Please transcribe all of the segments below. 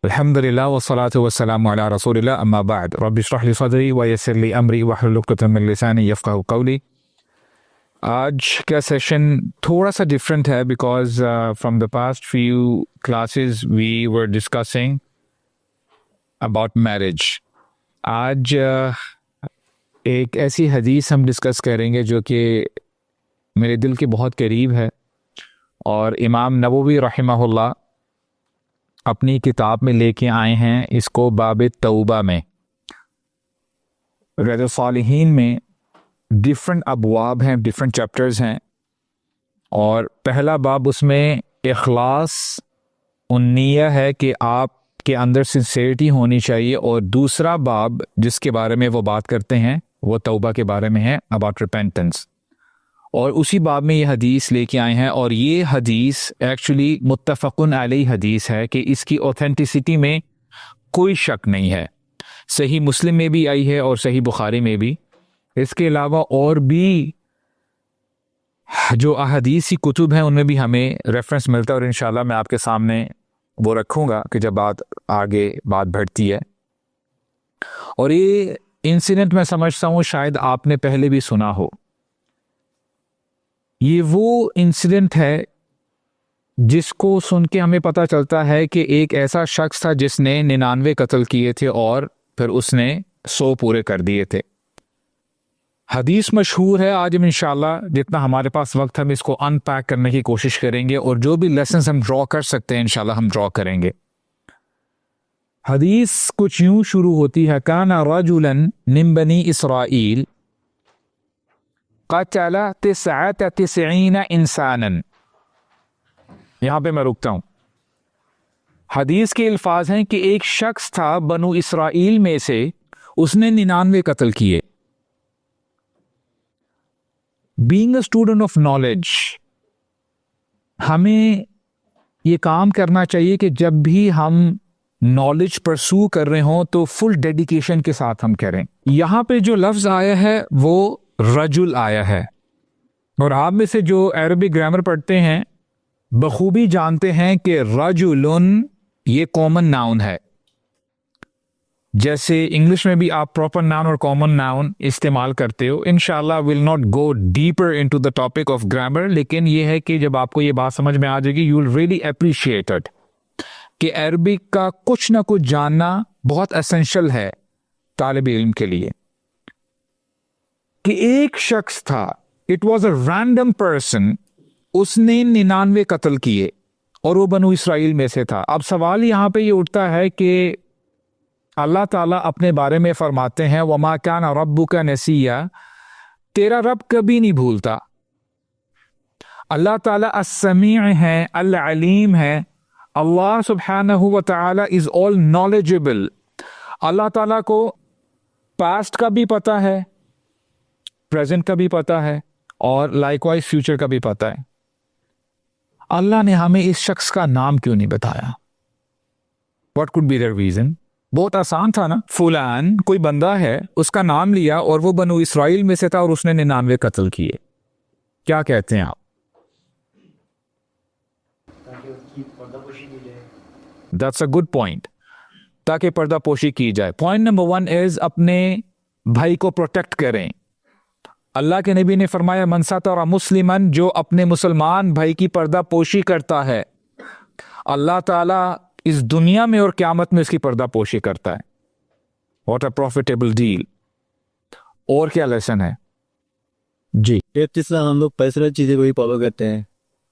الحمدللہ والصلاة والسلام علی رسول اللہ اما بعد رب اشرح لی صدری ویسر لی امری واحلل عقدۃ من لسانی یفقہوا قولی۔ آج کا سیشن تھوڑا سا ڈفرینٹ ہے because from the past few classes we were discussing about marriage. آج ایک ایسی حدیث ہم ڈسکس کریں گے جو کہ میرے دل کے بہت قریب ہے، اور امام نووی رحمہ اللہ اپنی کتاب میں لے کے آئے ہیں اس کو باب توبہ میں۔ ریاض الصالحین میں ڈفرینٹ ابواب ہیں، ڈفرینٹ چیپٹرز ہیں، اور پہلا باب اس میں اخلاص النیہ ہے کہ آپ کے اندر سنسیئرٹی ہونی چاہیے، اور دوسرا باب جس کے بارے میں وہ بات کرتے ہیں وہ توبہ کے بارے میں ہے، اباؤٹ ریپینٹنس، اور اسی باب میں یہ حدیث لے کے آئے ہیں۔ اور یہ حدیث ایکچولی متفقن علیہ حدیث ہے کہ اس کی اوتھینٹسٹی میں کوئی شک نہیں ہے، صحیح مسلم میں بھی آئی ہے اور صحیح بخاری میں بھی۔ اس کے علاوہ اور بھی جو احادیثی کتب ہیں ان میں بھی ہمیں ریفرنس ملتا ہے، اور انشاءاللہ میں آپ کے سامنے وہ رکھوں گا کہ جب آگے بات بڑھتی ہے۔ اور یہ انسیڈنٹ میں سمجھتا ہوں شاید آپ نے پہلے بھی سنا ہو۔ یہ وہ انسیڈنٹ ہے جس کو سن کے ہمیں پتہ چلتا ہے کہ ایک ایسا شخص تھا جس نے 99 قتل کیے تھے اور پھر اس نے 100 پورے کر دیے تھے۔ حدیث مشہور ہے۔ آج ہم انشاءاللہ جتنا ہمارے پاس وقت ہم اس کو ان پیک کرنے کی کوشش کریں گے، اور جو بھی لیسنز ہم ڈرا کر سکتے ہیں انشاءاللہ ہم ڈرا کریں گے۔ حدیث کچھ یوں شروع ہوتی ہے، کان رجلا من بنی اسرائیل قتل 99 انسانا۔ یہاں پہ میں رکتا ہوں۔ حدیث کے الفاظ ہیں کہ ایک شخص تھا بنو اسرائیل میں سے، اس نے 99 قتل کیے۔ Being a student of knowledge, ہمیں یہ کام کرنا چاہیے کہ جب بھی ہم نالج پرسو کر رہے ہوں تو فل ڈیڈیکیشن کے ساتھ ہم کریں۔ یہاں پہ جو لفظ آیا ہے وہ رجل آیا ہے، اور آپ میں سے جو عربی گرامر پڑھتے ہیں بخوبی جانتے ہیں کہ رجلن یہ کامن ناؤن ہے۔ جیسے انگلش میں بھی آپ پراپر ناؤن اور کامن ناؤن استعمال کرتے ہو۔ انشاءاللہ will not go deeper into the topic of grammar, لیکن یہ ہے کہ جب آپ کو یہ بات سمجھ میں آ جائے گی you will really appreciate it کہ عربک کا کچھ نہ کچھ جاننا بہت اسینشل ہے طالب علم کے لیے۔ کہ ایک شخص تھا، it was a random person, اس نے 99 قتل کیے اور وہ بنو اسرائیل میں سے تھا۔ اب سوال یہاں پہ یہ اٹھتا ہے کہ اللہ تعالیٰ اپنے بارے میں فرماتے ہیں وَمَا كَانَ رَبُّكَ نَسِيًّا، تیرا رب کبھی نہیں بھولتا۔ اللہ تعالیٰ السمیع ہے، العلیم ہے، اللہ سبحانہ و تعالیٰ از all knowledgeable۔ اللہ تعالیٰ کو پاسٹ کا بھی پتہ ہے، پریزنٹ کا بھی پتہ ہے، اور لائک وائز فیوچر کا بھی پتہ ہے۔ اللہ نے ہمیں اس شخص کا نام کیوں نہیں بتایا؟ What could be the reason؟ بہت آسان تھا نا، فلان کوئی بندہ ہے، اس کا نام لیا اور وہ بنو اسرائیل میں سے تھا اور اس نے 99 قتل کیے۔ کیا کہتے ہیں آپ؟ That's a good point، تاکہ پردہ پوشی کی جائے۔ پوائنٹ نمبر 1 از اپنے بھائی کو پروٹیکٹ کریں۔ اللہ کے نبی نے فرمایا من ستر مسلمن، جو اپنے مسلمان بھائی کی پردہ پوشی کرتا ہے اللہ تعالیٰ اس دنیا میں اور قیامت میں اس کی پردہ پوشی کرتا ہے۔ What a profitable deal. اور کیا لیسن ہے؟ جی اسلام ہم لوگ پیسے چیزیں کو ہی فالو کرتے ہیں،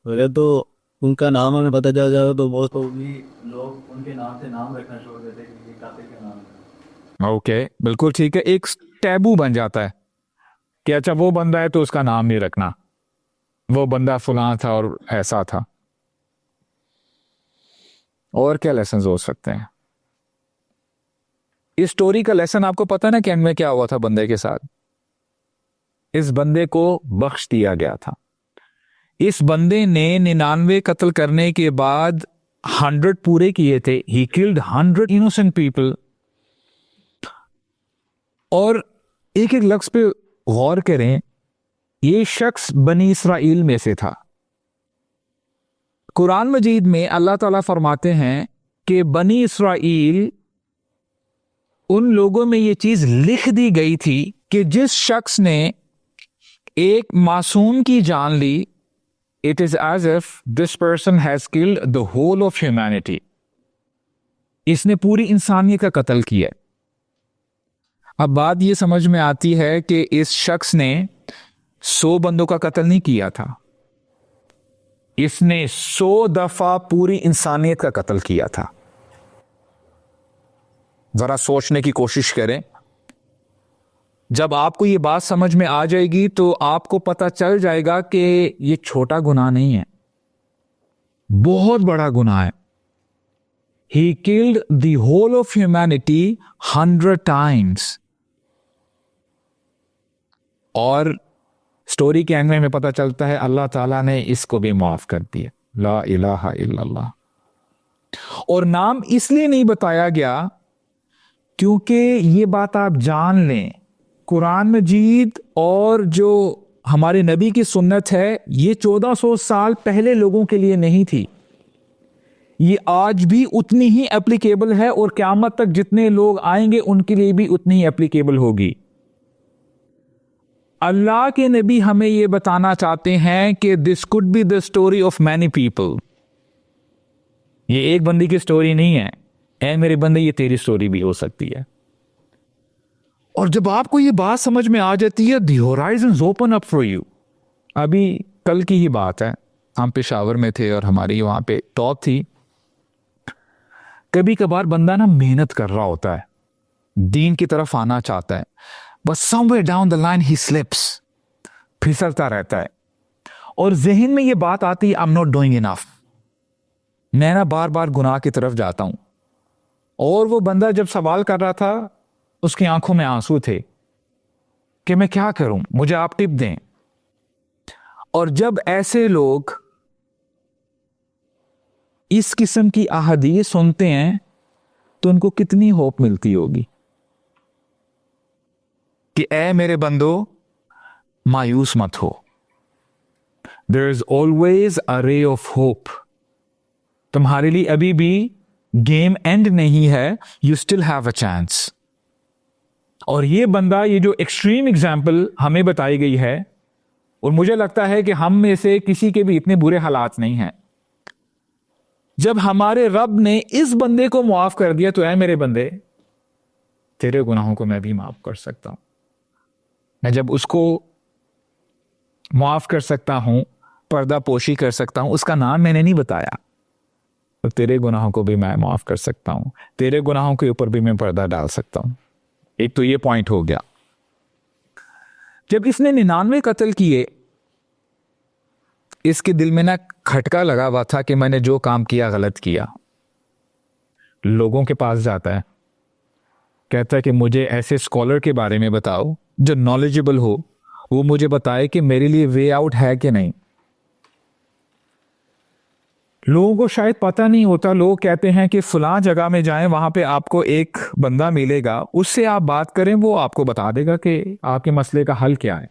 اگر تو ان کا نام ہمیں پتہ چل جائے تو بہت لوگ ان کے نام سے نام رکھنا شروع کر دیتے ہیں کہ یہ قاتل کا نام ہے۔ اوکے، بالکل ٹھیک ہے۔ ایک ٹیبو بن جاتا ہے کہ اچھا وہ بندہ ہے تو اس کا نام نہیں رکھنا، وہ بندہ فلاں تھا اور ایسا تھا۔ اور کیا لیسنز ہو سکتے ہیں؟ اس سٹوری کا لیسن آپ کو پتہ نا کہ اینڈ میں کیا ہوا تھا بندے کے ساتھ؟ اس بندے کو بخش دیا گیا تھا۔ اس بندے نے 99 قتل کرنے کے بعد 100 پورے کیے تھے۔ He killed 100 innocent people۔ اور ایک ایک لفظ پہ غور کریں، یہ شخص بنی اسرائیل میں سے تھا۔ قرآن مجید میں اللہ تعالیٰ فرماتے ہیں کہ بنی اسرائیل ان لوگوں میں یہ چیز لکھ دی گئی تھی کہ جس شخص نے ایک معصوم کی جان لی, it is as if this person has killed the whole of humanity. اس نے پوری انسانیت کا قتل کیا. اب بات یہ سمجھ میں آتی ہے کہ اس شخص نے 100 بندوں کا قتل نہیں کیا تھا, اس نے 100 دفعہ پوری انسانیت کا قتل کیا تھا. ذرا سوچنے کی کوشش کریں. جب آپ کو یہ بات سمجھ میں آ جائے گی تو آپ کو پتہ چل جائے گا کہ یہ چھوٹا گناہ نہیں ہے, بہت بڑا گناہ ہے. He killed the whole of humanity 100 times. اور سٹوری کے اینڈ میں پتہ چلتا ہے اللہ تعالیٰ نے اس کو بھی معاف کر دیا. لا الہ الا اللہ. اور نام اس لیے نہیں بتایا گیا کیونکہ یہ بات آپ جان لیں, قرآن مجید اور جو ہمارے نبی کی سنت ہے یہ 1400 سال پہلے لوگوں کے لیے نہیں تھی, یہ آج بھی اتنی ہی اپلیکیبل ہے اور قیامت تک جتنے لوگ آئیں گے ان کے لیے بھی اتنی ہی اپلیکیبل ہوگی. اللہ کے نبی ہمیں یہ بتانا چاہتے ہیں کہ دس could be the story of many people. یہ ایک بندے کی سٹوری نہیں ہے. اے میرے بندے, یہ تیری سٹوری بھی ہو سکتی ہے. اور جب آپ کو یہ بات سمجھ میں آ جاتی ہے, the horizons open up for you. ابھی کل کی ہی بات ہے, ہم پشاور میں تھے اور ہماری وہاں پہ ٹاک تھی. کبھی کبھار بندہ نا محنت کر رہا ہوتا ہے, دین کی طرف آنا چاہتا ہے, بس some way down the line ہی سلپس, پھسلتا رہتا ہے اور ذہن میں یہ بات آتی ہے, I'm not doing enough. میں نا بار بار گناہ کی طرف جاتا ہوں. اور وہ بندہ جب سوال کر رہا تھا اس کی آنکھوں میں آنسو تھے کہ میں کیا کروں, مجھے آپ ٹپ دیں. اور جب ایسے لوگ اس قسم کی احادیث سنتے ہیں تو ان کو کتنی ہوپ ملتی ہوگی کہ اے میرے بندو مایوس مت ہو. There is always a ray of hope. تمہارے لیے ابھی بھی گیم اینڈ نہیں ہے, you still have a chance. اور یہ بندہ, یہ جو ایکسٹریم ایگزامپل ہمیں بتائی گئی ہے, اور مجھے لگتا ہے کہ ہم میں سے کسی کے بھی اتنے برے حالات نہیں ہیں. جب ہمارے رب نے اس بندے کو معاف کر دیا تو اے میرے بندے, تیرے گناہوں کو میں بھی معاف کر سکتا ہوں. میں جب اس کو معاف کر سکتا ہوں, پردہ پوشی کر سکتا ہوں, اس کا نام میں نے نہیں بتایا, تو تیرے گناہوں کو بھی میں معاف کر سکتا ہوں, تیرے گناہوں کے اوپر بھی میں پردہ ڈال سکتا ہوں. ایک تو یہ پوائنٹ ہو گیا. جب اس نے 99 قتل کیے, اس کے دل میں نا کھٹکا لگا ہوا تھا کہ میں نے جو کام کیا غلط کیا. لوگوں کے پاس جاتا ہے, کہتا ہے کہ مجھے ایسے اسکالر کے بارے میں بتاؤ جو نالجبل ہو, وہ مجھے بتائے کہ میرے لیے وے آؤٹ ہے کہ نہیں. لوگوں کو شاید پتہ نہیں ہوتا, لوگ کہتے ہیں کہ فلاں جگہ میں جائیں, وہاں پہ آپ کو ایک بندہ ملے گا, اس سے آپ بات کریں, وہ آپ کو بتا دے گا کہ آپ کے مسئلے کا حل کیا ہے.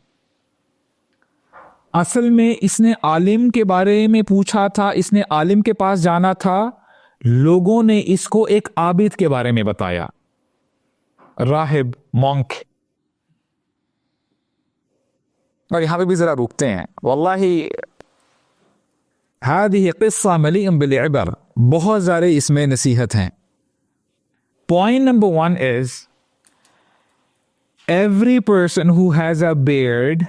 اصل میں اس نے عالم کے بارے میں پوچھا تھا, اس نے عالم کے پاس جانا تھا, لوگوں نے اس کو ایک عابد کے بارے میں بتایا, راہب, مونک. اور یہاں پہ بھی ذرا رکتے ہیں. واللہ هذه قصہ ملیئا بالعبر, بہت سارے اس میں نصیحت ہیں. Point number 1 is every person who has a beard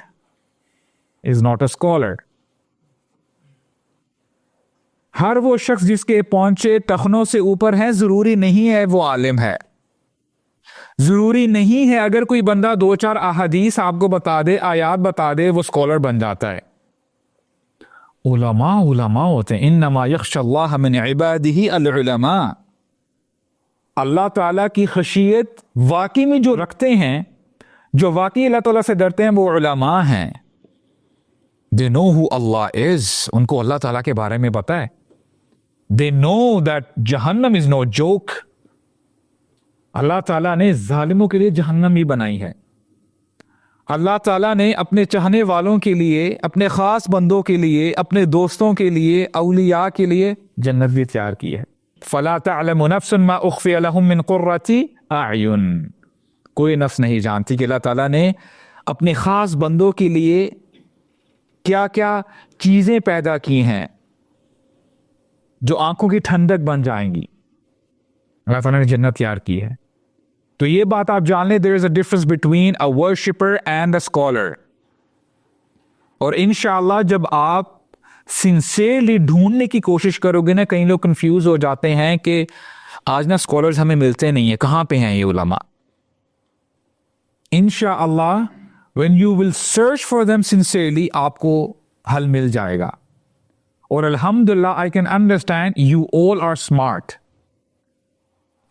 is not a scholar. ہر وہ شخص جس کے پونچے ٹخنوں سے اوپر ہیں ضروری نہیں ہے وہ عالم ہے. ضروری نہیں ہے اگر کوئی بندہ 2-4 احادیث آپ کو بتا دے, آیات بتا دے, وہ اسکالر بن جاتا ہے. علماء ہوتے ہیں. انما یخشى اللہ من عباده العلماء. اللہ تعالیٰ کی خشیت واقعی میں جو رکھتے ہیں, جو واقعی اللہ تعالیٰ سے ڈرتے ہیں, وہ علماء ہیں. They know who Allah is. ان کو اللہ تعالیٰ کے بارے میں پتہ ہے. They know that جہنم is no joke. اللہ تعالیٰ نے ظالموں کے لیے جہنم ہی بنائی ہے. اللہ تعالیٰ نے اپنے چاہنے والوں کے لیے, اپنے خاص بندوں کے لیے, اپنے دوستوں کے لیے, اولیاء کے لیے جنت بھی تیار کی ہے. فلا تعلم نفس ما اخفی لهم من قرۃ اعین. کوئی نفس نہیں جانتی کہ اللہ تعالیٰ نے اپنے خاص بندوں کے لیے کیا کیا چیزیں پیدا کی ہیں جو آنکھوں کی ٹھنڈک بن جائیں گی. اللہ تعالیٰ نے جنت تیار کی ہے. تو یہ بات آپ جان لیں, there is a difference between a worshipper and a scholar. اور انشاءاللہ جب آپ سنسیئرلی ڈھونڈنے کی کوشش کرو گے نا, کئی لوگ کنفیوز ہو جاتے ہیں کہ آج نا اسکالرز ہمیں ملتے نہیں ہیں, کہاں پہ ہیں یہ علماء. انشاءاللہ when you will search for them sincerely آپ کو حل مل جائے گا. اور الحمدللہ I can understand you all are smart.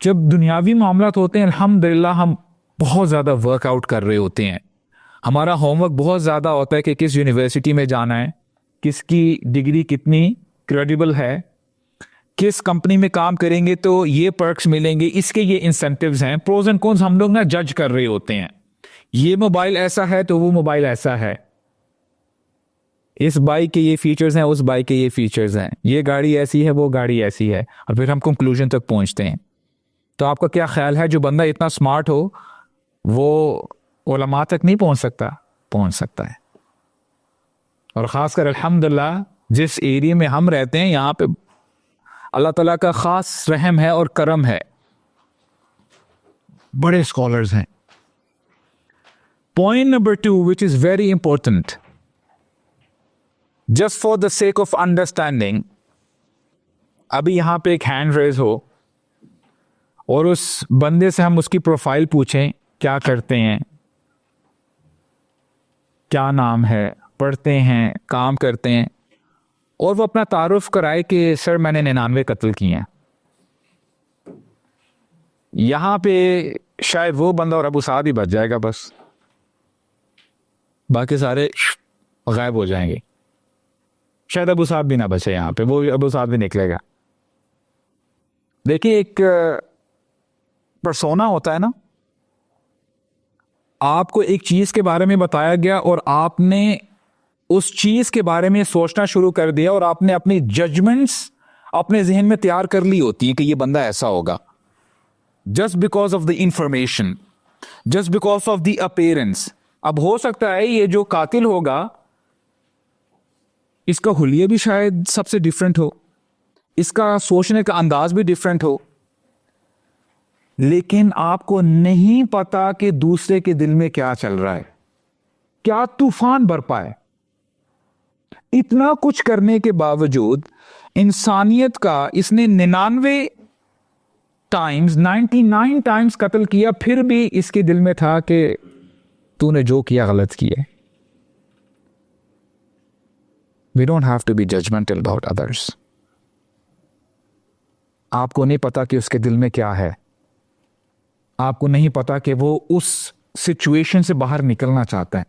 جب دنیاوی معاملات ہوتے ہیں الحمدللہ ہم بہت زیادہ ورک آؤٹ کر رہے ہوتے ہیں. ہمارا ہوم ورک بہت زیادہ ہوتا ہے کہ کس یونیورسٹی میں جانا ہے, کس کی ڈگری کتنی کریڈیبل ہے, کس کمپنی میں کام کریں گے تو یہ پرکس ملیں گے, اس کے یہ انسینٹیوز ہیں, پروز اینڈ کونز ہم لوگ نا جج کر رہے ہوتے ہیں. یہ موبائل ایسا ہے تو وہ موبائل ایسا ہے, اس بائک کے یہ فیچرز ہیں, اس بائک کے یہ فیچرز ہیں, یہ گاڑی ایسی ہے, وہ گاڑی ایسی ہے, اور پھر ہم کنکلوژن تک پہنچتے ہیں. تو آپ کا کیا خیال ہے جو بندہ اتنا اسمارٹ ہو وہ علماء تک نہیں پہنچ سکتا؟ پہنچ سکتا ہے. اور خاص کر الحمدللہ جس ایریا میں ہم رہتے ہیں یہاں پہ اللہ تعالیٰ کا خاص رحم ہے اور کرم ہے, بڑے اسکالرز ہیں. Point number 2 which is very important, just for the sake of understanding, ابھی یہاں پہ ایک ہینڈ ریز ہو اور اس بندے سے ہم اس کی پروفائل پوچھیں, کیا کرتے ہیں, کیا نام ہے, پڑھتے ہیں, کام کرتے ہیں, اور وہ اپنا تعارف کرائے کہ سر میں نے 99 قتل کیے ہیں. یہاں پہ شاید وہ بندہ اور ابو سعد ہی بچ جائے گا, بس باقی سارے غائب ہو جائیں گے. شاید ابو صاحب بھی نہ بچے یہاں پہ, وہ ابو صاحب بھی نکلے گا. دیکھیے ایک پرسونا ہوتا ہے نا, آپ کو ایک چیز کے بارے میں بتایا گیا اور آپ نے اس چیز کے بارے میں سوچنا شروع کر دیا اور آپ نے اپنی ججمنٹس اپنے ذہن میں تیار کر لی ہوتی ہیں کہ یہ بندہ ایسا ہوگا, just because of the information, just because of the appearance. اب ہو سکتا ہے یہ جو قاتل ہوگا اس کا حلیہ بھی شاید سب سے ڈفرینٹ ہو, اس کا سوچنے کا انداز بھی ڈفرینٹ ہو, لیکن آپ کو نہیں پتا کہ دوسرے کے دل میں کیا چل رہا ہے, کیا طوفان برپا ہے. اتنا کچھ کرنے کے باوجود انسانیت کا اس نے 99 ٹائمز قتل کیا, پھر بھی اس کے دل میں تھا کہ تو نے جو کیا غلط کیا. We don't have to be judgmental about others. آپ کو نہیں پتا کہ اس کے دل میں کیا ہے, آپ کو نہیں پتا کہ وہ اس سچویشن سے باہر نکلنا چاہتا ہے.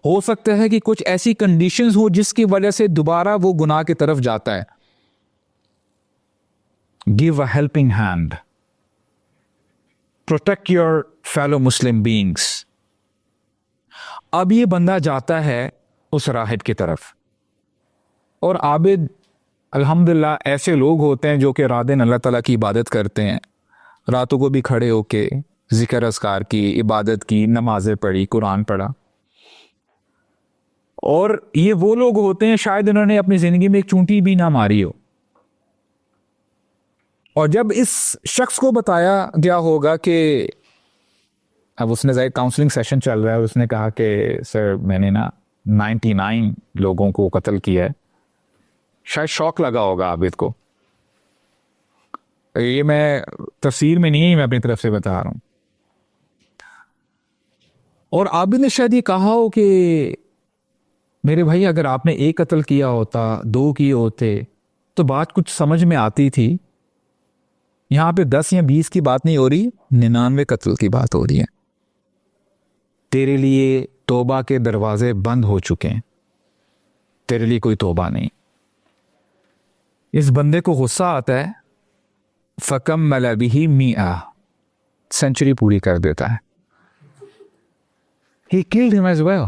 ہو سکتا ہے کہ کچھ ایسی کنڈیشنز ہو جس کی وجہ سے دوبارہ وہ گناہ کی طرف جاتا ہے. Give a helping hand. Protect your fellow Muslim beings. اب یہ بندہ جاتا ہے اس راہب کی طرف, اور عابد الحمدللہ ایسے لوگ ہوتے ہیں جو کہ رات دن اللہ تعالیٰ کی عبادت کرتے ہیں, راتوں کو بھی کھڑے ہو کے ذکر اذکار کی, عبادت کی, نمازیں پڑھی, قرآن پڑھا. اور یہ وہ لوگ ہوتے ہیں شاید انہوں نے اپنی زندگی میں ایک چونٹی بھی نہ ماری ہو, اور جب اس شخص کو بتایا گیا ہوگا کہ اب اس نے ظاہر کاؤنسلنگ سیشن چل رہا ہے, اس نے کہا کہ سر میں نے نا 99 لوگوں کو قتل کیا ہے, شاید شوق لگا ہوگا عابد کو. یہ میں تفسیر میں نہیں, میں اپنی طرف سے بتا رہا ہوں. اور عابد نے شاید یہ کہا ہو کہ میرے بھائی اگر آپ نے 1 قتل کیا ہوتا, 2 کیے ہوتے تو بات کچھ سمجھ میں آتی تھی. یہاں پہ 10 یا 20 کی بات نہیں ہو رہی, 99 قتل کی بات ہو رہی ہے. تیرے لیے توبہ کے دروازے بند ہو چکے ہیں, تیرے لیے کوئی توبہ نہیں. اس بندے کو غصہ آتا ہے, فَكَمَّلَ بِهِ 100, سینچری پوری کر دیتا ہے. He killed him as well.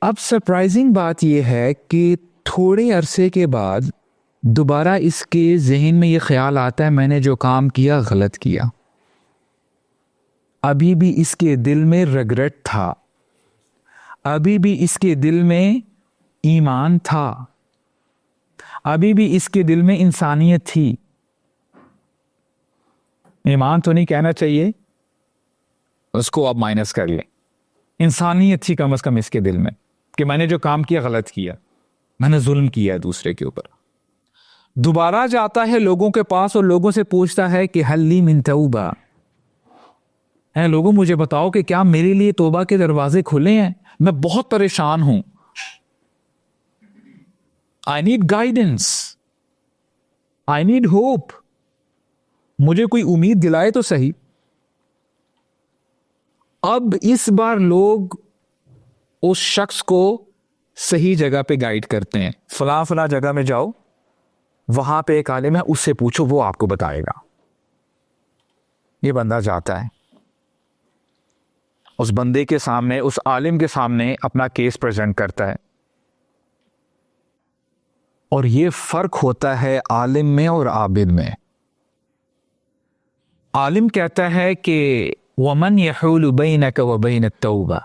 اب سرپرائزنگ بات یہ ہے کہ تھوڑے عرصے کے بعد دوبارہ اس کے ذہن میں یہ خیال آتا ہے میں نے جو کام کیا غلط کیا. ابھی بھی اس کے دل میں ریگریٹ تھا, ابھی بھی اس کے دل میں ایمان تھا, ابھی بھی اس کے دل میں انسانیت تھی. ایمان تو نہیں کہنا چاہیے, اس کو آپ مائنس کر لیں. انسانیت تھی کم از کم اس کے دل میں کہ میں نے جو کام کیا غلط کیا, میں نے ظلم کیا ہے دوسرے کے اوپر. دوبارہ جاتا ہے لوگوں کے پاس اور لوگوں سے پوچھتا ہے کہ حل لی من توبہ, اے لوگوں مجھے بتاؤ کہ کیا میرے لیے توبہ کے دروازے کھلے ہیں؟ میں بہت پریشان ہوں. I need guidance. I need hope. مجھے کوئی امید دلائے تو صحیح. اب اس بار لوگ اس شخص کو صحیح جگہ پہ گائیڈ کرتے ہیں. فلاں فلاں جگہ میں جاؤ, وہاں پہ ایک عالم ہے, اس سے پوچھو, وہ آپ کو بتائے گا. یہ بندہ جاتا ہے, اس بندے کے سامنے, اس عالم کے سامنے اپنا کیس پریزنٹ کرتا ہے. اور یہ فرق ہوتا ہے عالم میں اور عابد میں. عالم کہتا ہے کہ وَمَنْ يَحُولُ بَيْنَكَ وَبَيْنَ التَّوْبَةِ,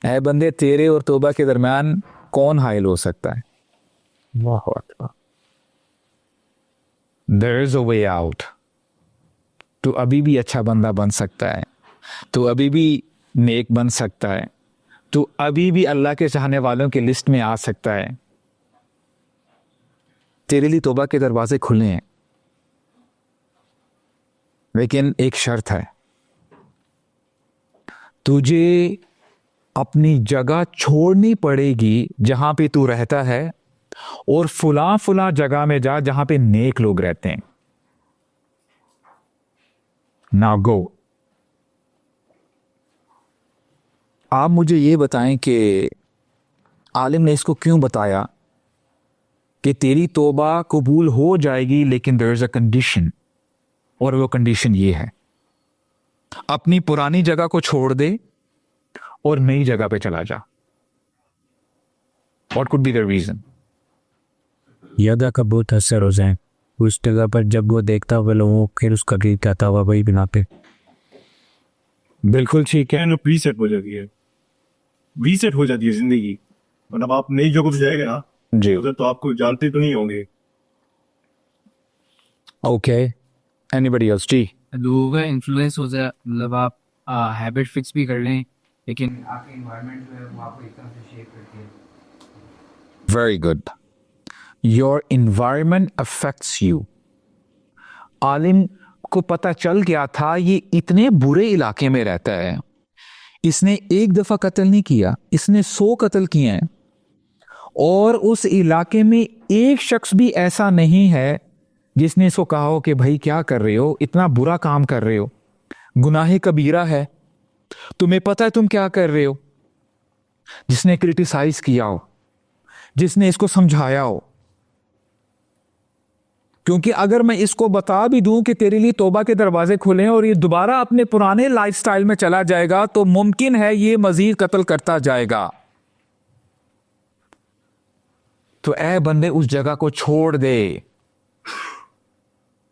اے بندے تیرے اور توبہ کے درمیان کون حائل ہو سکتا ہے؟ اللہ اکبر. There is a way out. تو ابھی بھی اچھا بندہ بن سکتا ہے, تو ابھی بھی نیک بن سکتا ہے, تو ابھی بھی اللہ کے چاہنے والوں کی لسٹ میں آ سکتا ہے. تیرے لیے توبہ کے دروازے کھلے ہیں, لیکن ایک شرط ہے, تجھے اپنی جگہ چھوڑنی پڑے گی جہاں پہ تو رہتا ہے, اور فلاں فلاں جگہ میں جا جہاں پہ نیک لوگ رہتے ہیں. Now go. آپ مجھے یہ بتائیں کہ عالم نے اس کو کیوں بتایا کہ تیری توبہ قبول ہو جائے گی, لیکن there is a condition, اور وہ کنڈیشن یہ ہے, اپنی پرانی جگہ کو چھوڑ دے اور نئی جگہ پہ چلا جا. What could be the reason? یادا کا بہت اثر ہو جائے اس جگہ پر, جب وہ دیکھتا ہوا لوگوں پھر اس کا گیت کہتا ہوا وہی بنا پہ. بالکل ٹھیک ہے. ریسیٹ ہو جاتی ہے, ریسیٹ ہو جاتی ہے زندگی. مطلب آپ نئی جگہ پہ جائے گا نا جی, ادھر تو آپ کو جانتے تو نہیں ہوں گے. Okay, any else? جی, لوگوں کا انفلوئنس ہو جائے, مطلب آپ ہیبٹ فکس بھی کر لیں, لیکن آپ کی انوائرمنٹ جو ہے وہ آپ کو ایک طرح سے شیپ کرتی ہے. Very good. Your environment affects you. Alam کو پتہ چل گیا تھا یہ اتنے برے علاقے میں رہتا ہے, اس نے ایک دفعہ قتل نہیں کیا, اس نے 100 قتل کیے ہیں, اور اس علاقے میں ایک شخص بھی ایسا نہیں ہے جس نے اس کو کہا ہو کہ بھائی کیا کر رہے ہو, اتنا برا کام کر رہے ہو, گناہ کبیرہ ہے, تمہیں پتہ ہے تم کیا کر رہے ہو. جس نے کرٹیسائز کیا ہو, جس نے اس کو سمجھایا ہو. کیونکہ اگر میں اس کو بتا بھی دوں کہ تیرے لیے توبہ کے دروازے کھلے ہیں اور یہ دوبارہ اپنے پرانے لائف سٹائل میں چلا جائے گا, تو ممکن ہے یہ مزید قتل کرتا جائے گا. تو اے بندے اس جگہ کو چھوڑ دے,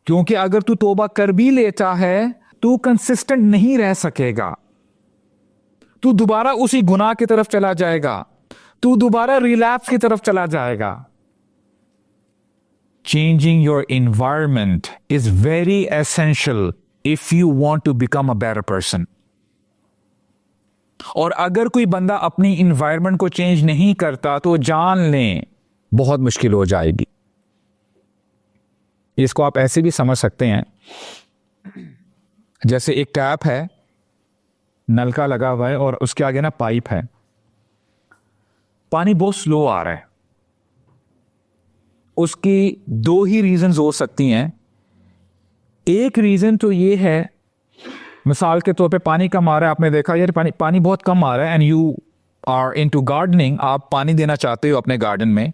کیونکہ اگر تو توبہ کر بھی لیتا ہے تو کنسسٹنٹ نہیں رہ سکے گا, تو دوبارہ اسی گناہ کی طرف چلا جائے گا, تو دوبارہ ریلیپس کی طرف چلا جائے گا. Changing your environment is very essential if you want to become a better person. اور اگر کوئی بندہ اپنی انوائرمنٹ کو چینج نہیں کرتا تو جان لیں بہت مشکل ہو جائے گی. اس کو آپ ایسے بھی سمجھ سکتے ہیں جیسے ایک ٹیپ ہے, نلکا لگا ہوا ہے اور اس کے آگے نا پائپ ہے, پانی بہت سلو آ رہا ہے. اس کی 2 ہی ریزنز ہو سکتی ہیں. ایک ریزن تو یہ ہے, مثال کے طور پہ پانی کم آ رہا ہے, آپ نے دیکھا یار پانی بہت کم آ رہا ہے, and you are into gardening, آپ پانی دینا چاہتے ہو اپنے گارڈن میں,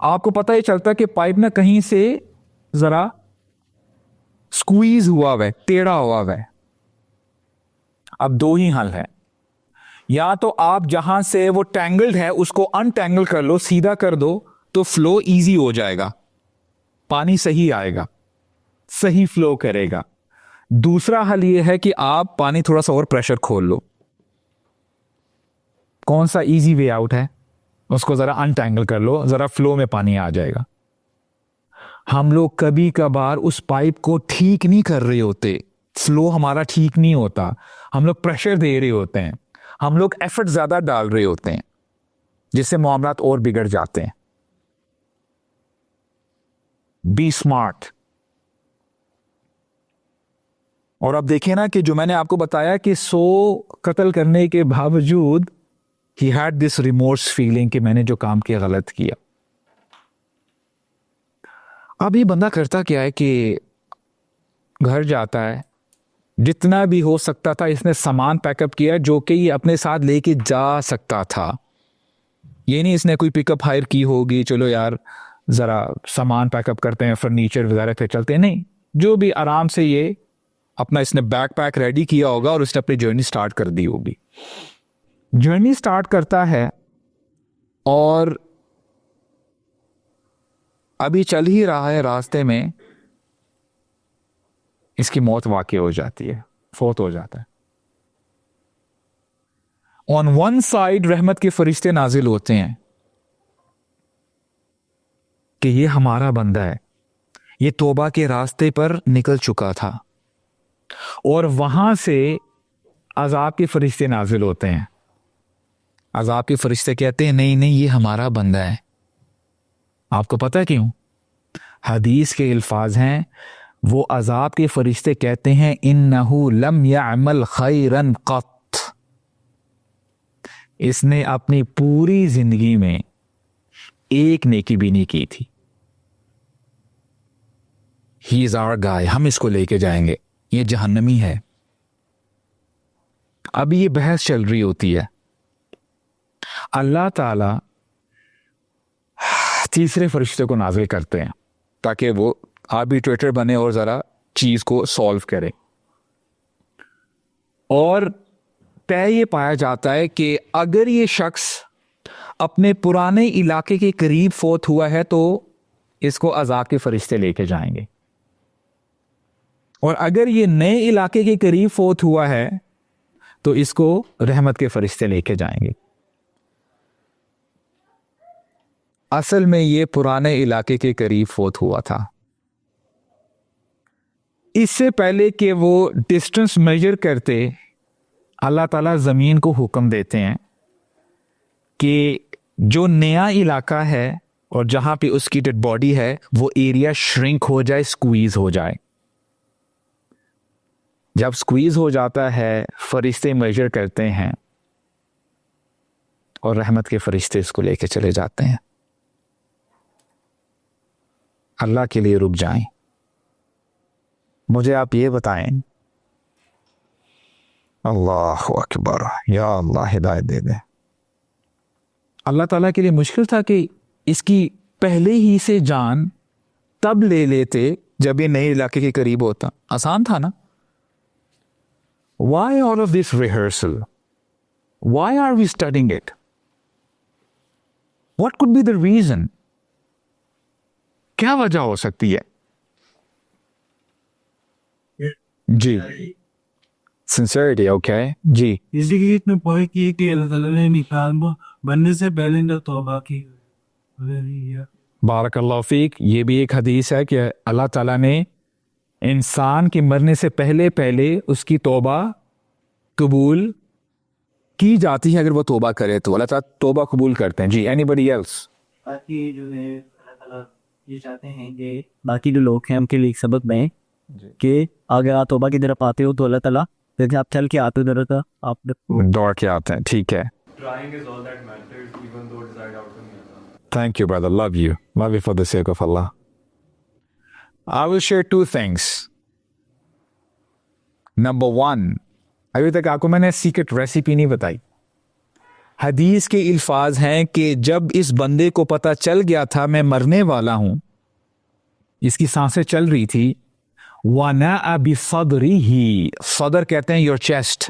آپ کو پتہ ہی چلتا ہے کہ پائپ نہ کہیں سے ذرا سکویز ہوا ہوا ہے, ٹیڑھا ہوا ہوا ہے. اب 2 ہی حل ہے, یا تو آپ جہاں سے وہ ٹینگلڈ ہے اس کو انٹینگل کر لو, سیدھا کر دو, تو فلو ایزی ہو جائے گا, پانی صحیح آئے گا, صحیح فلو کرے گا. دوسرا حل یہ ہے کہ آپ پانی تھوڑا سا اور پریشر کھول لو. کون سا ایزی وے آؤٹ ہے؟ اس کو ذرا انٹینگل کر لو, ذرا فلو میں پانی آ جائے گا. ہم لوگ کبھی کبھار اس پائپ کو ٹھیک نہیں کر رہے ہوتے, فلو ہمارا ٹھیک نہیں ہوتا, ہم لوگ پریشر دے رہے ہوتے ہیں, ہم لوگ ایفرٹ زیادہ ڈال رہے ہوتے ہیں, جس سے معاملات اور بگڑ جاتے ہیں. Be smart. اور اب دیکھیں نا کہ جو میں نے آپ کو بتایا کہ 100 قتل کرنے کے باوجود he had this remorse feeling کہ میں نے جو کام کیا غلط کیا. اب یہ بندہ کرتا کیا ہے کہ گھر جاتا ہے, جتنا بھی ہو سکتا تھا اس نے سامان پیک اپ کیا جو کہ یہ اپنے ساتھ لے کے جا سکتا تھا. یہ نہیں اس نے کوئی پک اپ ہائر کی ہوگی, چلو یار ذرا سامان پیک اپ کرتے ہیں, فرنیچر وغیرہ پہ چلتے ہیں, نہیں, جو بھی آرام سے یہ اپنا اس نے بیک پیک ریڈی کیا ہوگا اور اس نے اپنی جرنی سٹارٹ کر دی ہوگی. جرنی سٹارٹ کرتا ہے اور ابھی چل ہی رہا ہے, راستے میں اس کی موت واقع ہو جاتی ہے, فوت ہو جاتا ہے. آن ون سائڈ رحمت کے فرشتے نازل ہوتے ہیں کہ یہ ہمارا بندہ ہے, یہ توبہ کے راستے پر نکل چکا تھا, اور وہاں سے عذاب کے فرشتے نازل ہوتے ہیں. عذاب کے فرشتے کہتے ہیں نہیں نہیں یہ ہمارا بندہ ہے. آپ کو پتہ کیوں؟ حدیث کے الفاظ ہیں, وہ عذاب کے فرشتے کہتے ہیں انہو لم یعمل خیرا قط, اس نے اپنی پوری زندگی میں ایک نیکی بھی نہیں کی تھی. ہی از آور گائے, ہم اس کو لے کے جائیں گے, یہ جہنمی ہے. ابھی یہ بحث چل رہی ہوتی ہے. اللہ تعالی تیسرے فرشتے کو نازل کرتے ہیں تاکہ وہ آربیٹریٹر بنے اور ذرا چیز کو سولو کرے. اور طے یہ پایا جاتا ہے کہ اگر یہ شخص اپنے پرانے علاقے کے قریب فوت ہوا ہے تو اس کو عذاب کے فرشتے لے کے جائیں گے, اور اگر یہ نئے علاقے کے قریب فوت ہوا ہے تو اس کو رحمت کے فرشتے لے کے جائیں گے. اصل میں یہ پرانے علاقے کے قریب فوت ہوا تھا. اس سے پہلے کہ وہ ڈسٹنس میجر کرتے, اللہ تعالیٰ زمین کو حکم دیتے ہیں کہ جو نیا علاقہ ہے اور جہاں پہ اس کی ڈیڈ باڈی ہے وہ ایریا شرنک ہو جائے, سکویز ہو جائے. جب سکویز ہو جاتا ہے فرشتے میجر کرتے ہیں اور رحمت کے فرشتے اس کو لے کے چلے جاتے ہیں. اللہ کے لیے رک جائیں. مجھے آپ یہ بتائیں, اللہ اکبر, یا اللہ ہدایت دے دے. اللہ تعالیٰ کے لیے مشکل تھا کہ اس کی پہلے ہی سے جان تب لے لیتے جب یہ نئے علاقے کے قریب ہوتا. آسان تھا نا. Why all of this rehearsal? Why are we studying it? What could be the reason? کیا وجہ ہو سکتی ہے؟ جی sincerity, okay, جی. اس لیے اتنے پوائے کی کہ اللہ تعالیٰ نے نکال بننے سے پہلے نے توبہ کی. بارک اللہ فیک. یہ بھی ایک حدیث ہے کہ اللہ تعالیٰ نے انسان کے مرنے سے پہلے اس کی توبہ قبول کی جاتی ہے. اگر وہ توبہ کرے تو اللہ تعالیٰ توبہ قبول کرتے ہیں. جی, اینی ایلس؟ باقی جو ہے اللہ تعالیٰ یہ چاہتے ہیں کہ باقی جو لوگ ہیں ان کے لیے ایک سبق میں کہ اگر آپ توبہ کی طرف آتے ہو تو اللہ تعالیٰ جیسے آپ چل کے آتے ہو ضرورت آپ دوڑ کے آتے ہیں. ٹھیک ہے. Thank you, brother. Love you. Love you for the sake of Allah. I will share two things. Number one, ابھی تک آپ کو میں نے سیکرٹ ریسیپی نہیں بتائی. حدیث کے الفاظ ہیں کہ جب اس بندے کو پتہ چل گیا تھا میں مرنے والا ہوں, اس کی سانسیں چل رہی تھی, وَنَاءَ بِصَدْرِهِ, صدر کہتے ہیں your chest,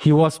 He was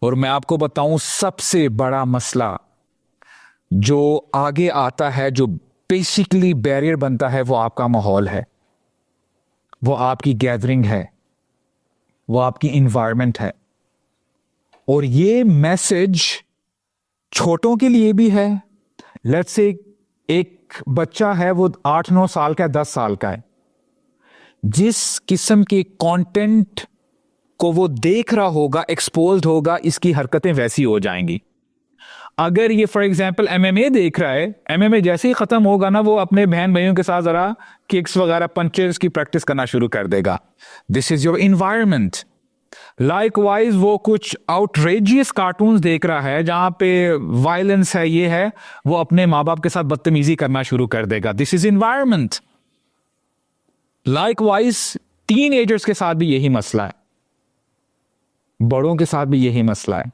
اور میں آپ کو بتاؤں سب سے بڑا مسئلہ جو آگے آتا ہے, جو بیسیکلی بیریئر بنتا ہے, وہ آپ کا ماحول ہے, وہ آپ کی گیدرنگ ہے, وہ آپ کی انوائرمنٹ ہے. اور یہ میسج چھوٹوں کے لیے بھی ہے. لیٹس سے ایک بچہ ہے, وہ 8-9 سال کا ہے, 10 سال کا ہے, جس قسم کے کانٹینٹ کو وہ دیکھ رہا ہوگا, ایکسپوزڈ ہوگا, اس کی حرکتیں ویسی ہو جائیں گی. اگر یہ فار ایگزامپل MMA دیکھ رہا ہے, MMA جیسے ہی ختم ہوگا نا, وہ اپنے بہن بھائیوں کے ساتھ ذرا ککس وغیرہ, پنچز کی پریکٹس کرنا شروع کر دے گا. This is your environment. Like wise وہ کچھ آؤٹریجیس کارٹونز دیکھ رہا ہے جہاں پہ وائلنس ہے, یہ ہے, وہ اپنے ماں باپ کے ساتھ بدتمیزی کرنا شروع کر دے گا. This is environment. Like wise teenagers کے ساتھ بھی یہی مسئلہ ہے, بڑوں کے ساتھ بھی یہی مسئلہ ہے.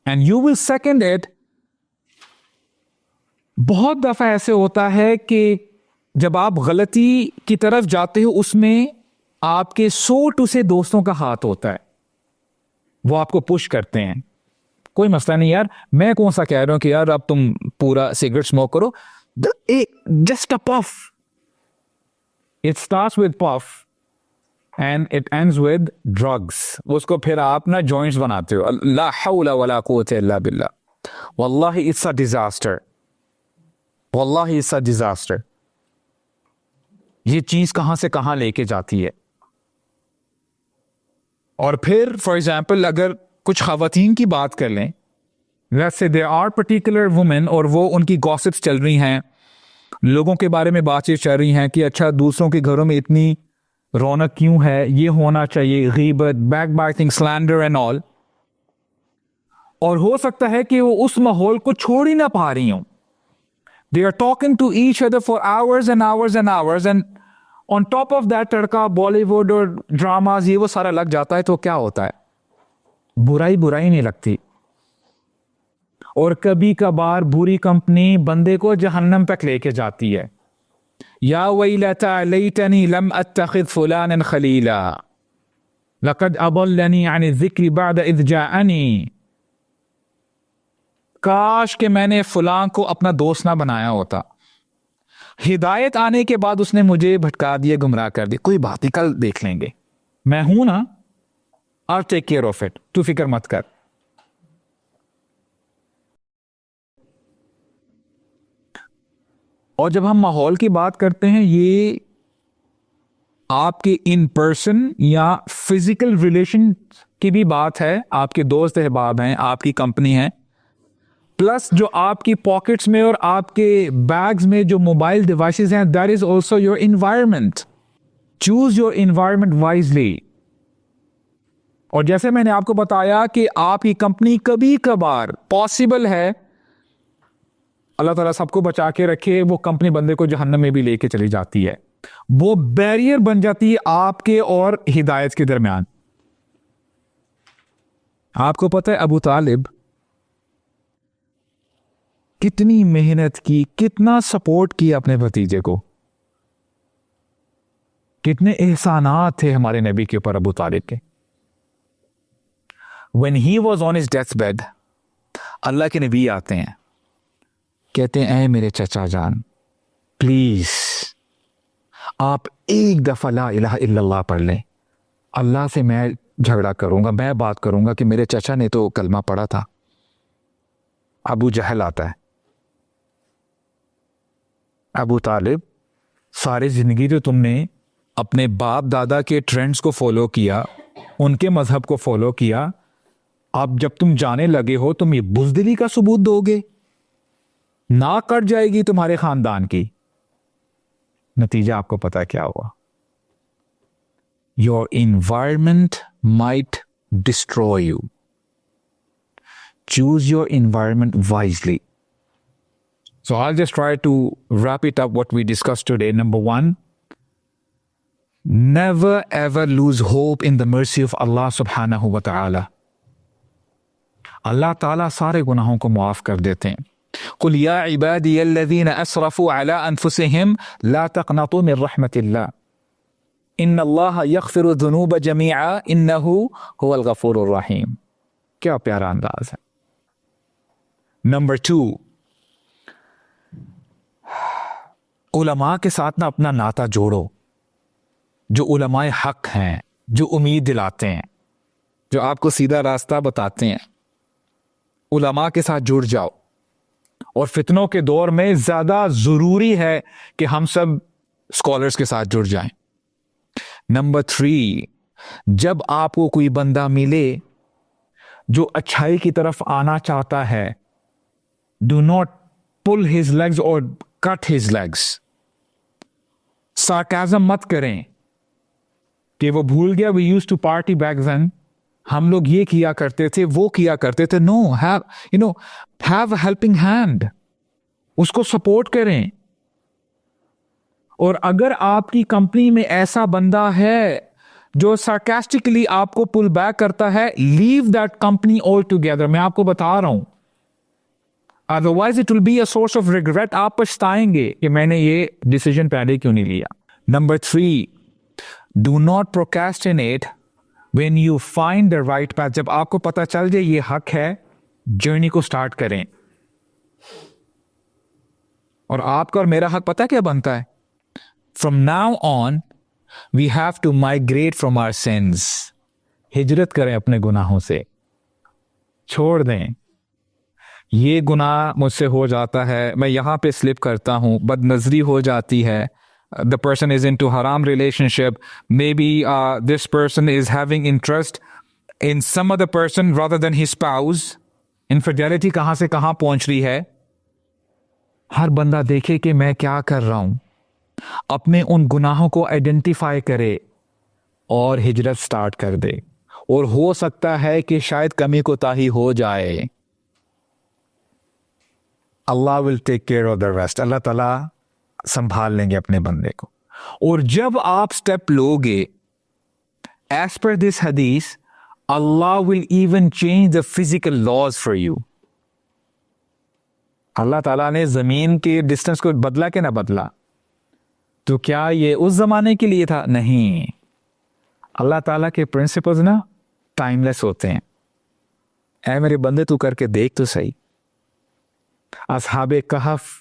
And you will second it. بہت دفعہ ایسے ہوتا ہے کہ جب آپ غلطی کی طرف جاتے ہو, اس میں آپ کے 100 سے دوستوں کا ہاتھ ہوتا ہے, وہ آپ کو پش کرتے ہیں. کوئی مسئلہ نہیں یار, میں کون سا کہہ رہا ہوں کہ یار اب تم پورا سگریٹ اسموک کرو. Just a puff. It starts with puff and it ends with drugs. اس کو پھر آپ نا جوائنٹس بناتے ہو. لا حول ولا قوت الا باللہ. واللہ اٹس اے ڈیزاسٹر. واللہ اٹس اے ڈیزاسٹر. یہ چیز کہاں سے کہاں لے کے جاتی ہے. اور پھر فار ایگزامپل اگر کچھ خواتین کی بات کر لیں, let's say there are particular women, اور وہ ان کی گاسپس چل رہی ہیں, لوگوں کے بارے میں بات چیت چل رہی ہیں کہ اچھا دوسروں کے گھروں میں اتنی رونق کیوں ہے, یہ ہونا چاہیے, غیبت, back biting, cylinder and all. اور ہو سکتا ہے کہ وہ اس ماحول کو چھوڑ ہی نہ پا رہی ہوں. They are talking to each other for hours and hours and hours, and on top of that تڑکا بالی ووڈ اور ڈراماز یہ وہ سارا لگ جاتا ہے, تو کیا ہوتا ہے, برائی نہیں لگتی. اور کبھی کبھار بری کمپنی بندے کو جہنم تک لے کے جاتی ہے. یا ویلتا لیتنی لم اتخذ فلانا خلیلا لقد اضلنی عن الذکر بعد اذ جاءنی. کاش کہ میں نے فلاں کو اپنا دوست نہ بنایا ہوتا, ہدایت آنے کے بعد اس نے مجھے بھٹکا دیا, گمراہ کر دی. کوئی بات نہیں, کل دیکھ لیں گے, میں ہوں نا, I'll take care of it, تو فکر مت کر. اور جب ہم ماحول کی بات کرتے ہیں, یہ آپ کے ان پرسن یا فزیکل ریلیشن کی بھی بات ہے. آپ کے دوست احباب ہیں, آپ کی کمپنی ہے, پلس جو آپ کی پاکٹس میں اور آپ کے بیگز میں جو موبائل ڈیوائسز ہیں, that is also your environment. Choose your environment wisely. اور جیسے میں نے آپ کو بتایا کہ آپ کی کمپنی کبھی کبھار پاسبل ہے, اللہ تعالیٰ سب کو بچا کے رکھے, وہ کمپنی بندے کو جہنم میں بھی لے کے چلی جاتی ہے. وہ بیریئر بن جاتی ہے آپ کے اور ہدایت کے درمیان. آپ کو پتہ ہے ابو طالب کتنی محنت کی, کتنا سپورٹ کیا اپنے بھتیجے کو, کتنے احسانات تھے ہمارے نبی کے اوپر ابو طالب کے. when he was on his death bed, اللہ کے نبی آتے ہیں, کہتے ہیں اے میرے چچا جان, پلیز آپ ایک دفعہ لا الہ الا اللہ پڑھ لیں, اللہ سے میں جھگڑا کروں گا, میں بات کروں گا کہ میرے چچا نے تو کلمہ پڑھا تھا. ابو جہل آتا ہے. ابو طالب, ساری زندگی تو تم نے اپنے باپ دادا کے ٹرینڈز کو فالو کیا, ان کے مذہب کو فالو کیا, اب جب تم جانے لگے ہو تم یہ بزدلی کا ثبوت دو گے, نہ کٹ جائے گی تمہارے خاندان کی. نتیجہ آپ کو پتا کیا ہوا, your environment might destroy you. Choose your environment wisely. So I'll just try to wrap it up what we discussed today. Number 1, never ever lose hope in the mercy of Allah subhanahu wa ta'ala. اللہ تعالیٰ سارے گناہوں کو معاف کر دیتے ہیں. قل یا عبادی الذین اسرفوا علی انفسہم لا تقنطوا من رحمت اللہ. ان اللہ یغفر الذنوب جمیعا انہ هو الغفور الرحیم. کیا پیارا انداز ہے. نمبر 2، علماء کے ساتھ نا اپنا ناطہ جوڑو. جو علماء حق ہیں، جو امید دلاتے ہیں، جو آپ کو سیدھا راستہ بتاتے ہیں، علماء کے ساتھ جڑ جاؤ. اور فتنوں کے دور میں زیادہ ضروری ہے کہ ہم سب اسکالرس کے ساتھ جڑ جائیں. نمبر 3، جب آپ کو کوئی بندہ ملے جو اچھائی کی طرف آنا چاہتا ہے، do not pull his legs اور کٹ ہز لیگز. سارکازم مت کریں کہ وہ بھول گیا we used to party back then, ہم لوگ یہ کیا کرتے تھے، وہ کیا کرتے تھے. نو، ہیو اے ہیلپنگ ہینڈ، اس کو سپورٹ کریں. اور اگر آپ کی کمپنی میں ایسا بندہ ہے جو سارکاسٹکلی آپ کو پل بیک کرتا ہے، leave that company all together. میں آپ کو بتا رہا ہوں، otherwise it will be a source of regret. آپ پچھتائیں گے کہ میں نے یہ ڈیسیجن پہلے کیوں نہیں لیا. Number 3، do not procrastinate when you find the right path. جب آپ کو پتا چل جائے یہ حق ہے، جرنی کو سٹارٹ کریں. اور آپ کا اور میرا حق پتا کیا بنتا ہے؟ From now on we have to migrate from our sense. ہجرت کریں اپنے گناہوں سے، چھوڑ دیں. یہ گناہ مجھ سے ہو جاتا ہے، میں یہاں پہ سلپ کرتا ہوں، بد نظری ہو جاتی ہے. The person is into haram relationship. Maybe this person is having interest in some other person rather than his spouse. Infidelity کہاں سے کہاں پہنچ رہی ہے. ہر بندہ دیکھے کہ میں کیا کر رہا ہوں، اپنے ان گناہوں کو آئیڈینٹیفائی کرے اور ہجرت سٹارٹ کر دے. اور ہو سکتا ہے کہ شاید کمی کوتاہی ہو جائے. اللہ will take care of the rest. اللہ تعالیٰ سنبھال لیں گے اپنے بندے کو. اور جب آپ سٹیپ لو گے ایز پر دس حدیث، Allah will even change the physical laws for you. Allah تعالیٰ نے زمین کے ڈسٹینس کو بدلا کہ نہ بدلا؟ تو کیا یہ اس زمانے کے لیے تھا؟ نہیں. اللہ تعالیٰ کے پرنسپلز نا ٹائم لیس ہوتے ہیں. اے میرے بندے تو کر کے دیکھ تو صحیح. اصحاب کہف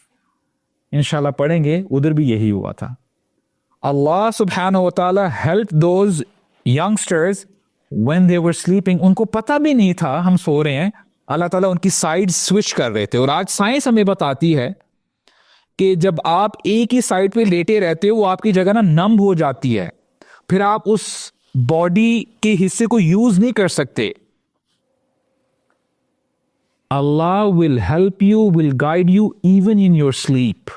انشاءاللہ پڑھیں گے، ادھر بھی یہی ہوا تھا. اللہ سبحانہ و تعالی help those youngsters when they were sleeping. ان کو پتہ بھی نہیں تھا ہم سو رہے ہیں. اللہ تعالیٰ ان کی سائڈ سوئچ کر رہے تھے. اور آج سائنس ہمیں بتاتی ہے کہ جب آپ ایک ہی سائڈ پہ لیٹے رہتے ہو، وہ آپ کی جگہ نا نم ہو جاتی ہے، پھر آپ اس باڈی کے حصے کو یوز نہیں کر سکتے. اللہ will help you, will guide you even in your sleep.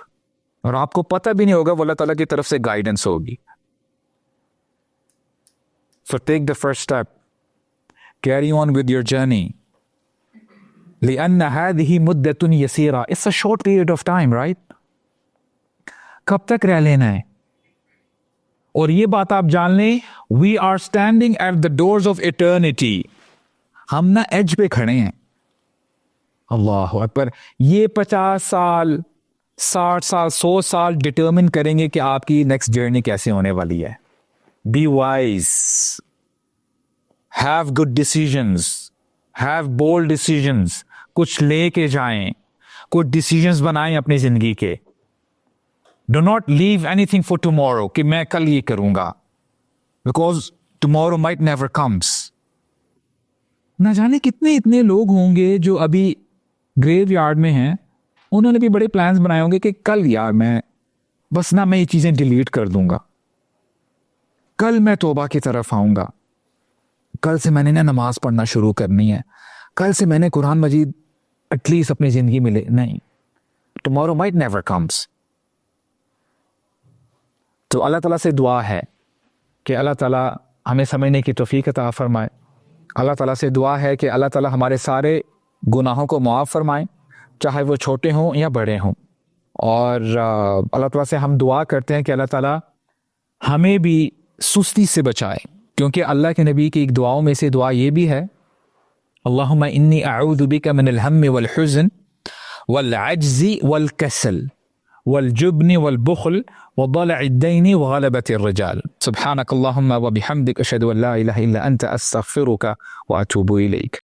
اور آپ کو پتہ بھی نہیں ہوگا، وہ اللہ تعالیٰ کی طرف سے گائیڈنس ہوگی. So take the first step. Carry on with your journey. لأن هذه مدة يسيرة. It's a short period of time, right? کب تک رہ لینا ہے؟ اور یہ بات آپ جان لیں، we are standing at the doors of eternity. ہم نا ایج پہ کھڑے ہیں. اللہ اکبر. یہ 50 سال 60 سال 100 سال ڈٹرمن کریں گے کہ آپ کی نیکسٹ جرنی کیسے ہونے والی ہے. Be wise. Have good decisions. Have bold decisions. کچھ لے کے جائیں، کچھ ڈیسیجنز بنائیں اپنی زندگی کے. Do not leave anything for tomorrow کہ میں کل یہ کروں گا. Because tomorrow might never comes. نہ جانے کتنے اتنے لوگ ہوں گے جو ابھی گریو یارڈ میں ہیں، انہوں نے بھی بڑے پلانز بنائے ہوں گے کہ کل یار میں بس نہ میں یہ چیزیں ڈیلیٹ کر دوں گا، کل میں توبہ کی طرف آؤں گا، کل سے میں نے نماز پڑھنا شروع کرنی ہے، کل سے میں نے قرآن مجید ایٹ لیسٹ اپنی زندگی میں لے. نہیں، ٹمورو مائٹ نیور کمس. تو اللہ تعالیٰ سے دعا ہے کہ اللہ تعالیٰ ہمیں سمجھنے کی توفیق عطا فرمائے. اللہ تعالیٰ سے دعا ہے کہ اللہ تعالیٰ ہمارے سارے گناہوں کو معاف فرمائیں، چاہے وہ چھوٹے ہوں یا بڑے ہوں. اور اللہ تعالیٰ سے ہم دعا کرتے ہیں کہ اللہ تعالیٰ ہمیں بھی سستی سے بچائے، کیونکہ اللہ کے نبی کی ایک دعاؤں میں سے دعا یہ بھی ہے، اللہم انی اعوذ بک من الہم والحزن والعجز والکسل والجبن والبخل وضلع الدين وغلبة الرجال. سبحانك اللهم وبحمدك أشهد أن لا إله إلا أنت أستغفرك وأتوب إليك.